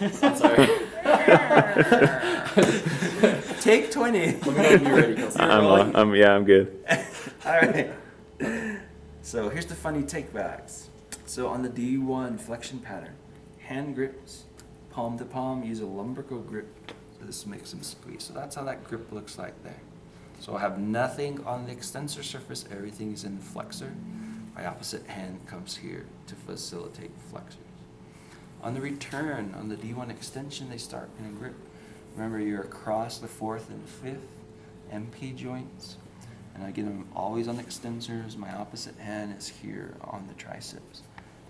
I'm sorry. Take 20. Let me know when you're ready, Kelsey. I'm good. All right. So here's the funny takebacks. So on the D1 flexion pattern, hand grips, palm to palm, use a lumbrical grip. So this makes them squeeze. So that's how that grip looks like there. So I have nothing on the extensor surface, everything is in the flexor. My opposite hand comes here to facilitate flexors. On the return, on the D1 extension, they start in a grip. Remember, you're across the 4th and 5th MP joints. And I get them always on the extensors. My opposite hand is here on the triceps.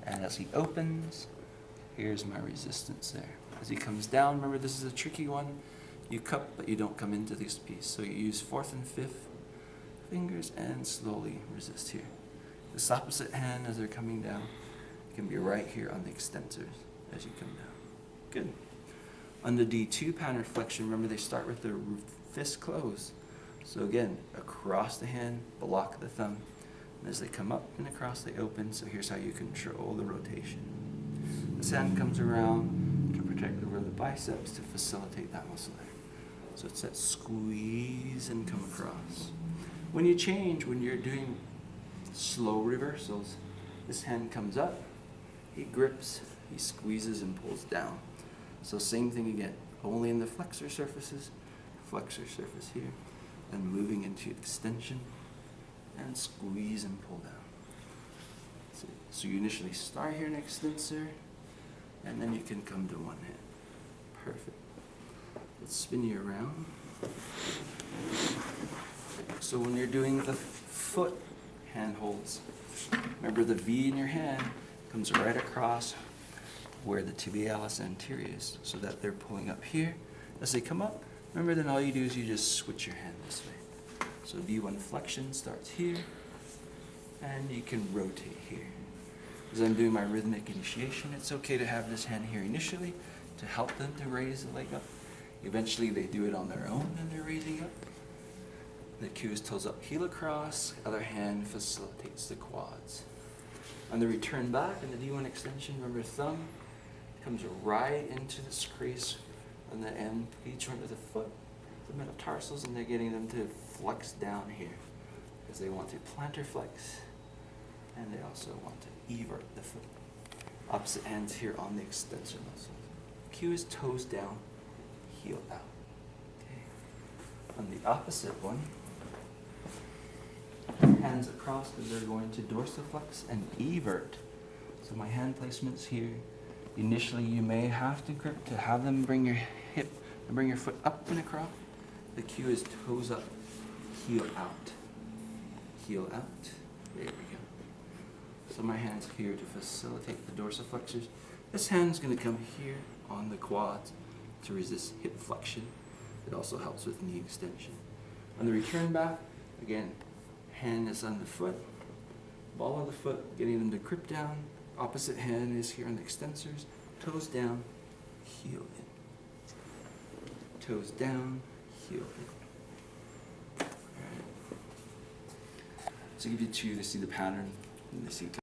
And as he opens, here's my resistance there. As he comes down, remember this is a tricky one. You cup, but you don't come into this piece. So you use 4th and 5th fingers and slowly resist here. This opposite hand, as they're coming down, can be right here on the extensors as you come down. Good. On the D2 pattern flexion, remember they start with their fist closed. So again, across the hand, block the thumb. And as they come up and across, they open. So here's how you control the rotation. This hand comes around to protect over the biceps to facilitate that muscle there. So it's that squeeze and come across. When you change, when you're doing slow reversals, this hand comes up, he grips, he squeezes and pulls down. So same thing again, only in the flexor surfaces, flexor surface here, and moving into extension and squeeze and pull down. So you initially start here in extensor, and then you can come to one hand. Perfect. Let's spin you around. So when you're doing the foot hand holds, remember the V in your hand comes right across where the tibialis anterior is, so that they're pulling up here. As they come up, remember then all you do is you just switch your hand this way. So D1 flexion starts here, and you can rotate here. As I'm doing my rhythmic initiation, it's okay to have this hand here initially to help them to raise the leg up. Eventually they do it on their own and they're raising up. The cue is toes up, heel across, other hand facilitates the quads. On the return back in the D1 extension, remember thumb comes right into this crease on the end, each joint of the foot, the metatarsals, and they're getting them to flex down here because they want to plantar flex and they also want to evert the foot. Opposite hands here on the extensor muscles. Cue is toes down, heel out. Okay. On the opposite one, hands across because they're going to dorsiflex and evert. So my hand placement's here. Initially you may have to grip to have them bring your hip and bring your foot up and across. The cue is toes up, heel out. Heel out. There we go. So my hand's here to facilitate the dorsiflexors. This hand's going to come here on the quads to resist hip flexion. It also helps with knee extension. On the return back, again, hand is on the foot, ball of the foot, getting them to grip down. Opposite hand is here on the extensors, toes down, heel in. Toes down, heel in. All right. So give you two to see the pattern and to see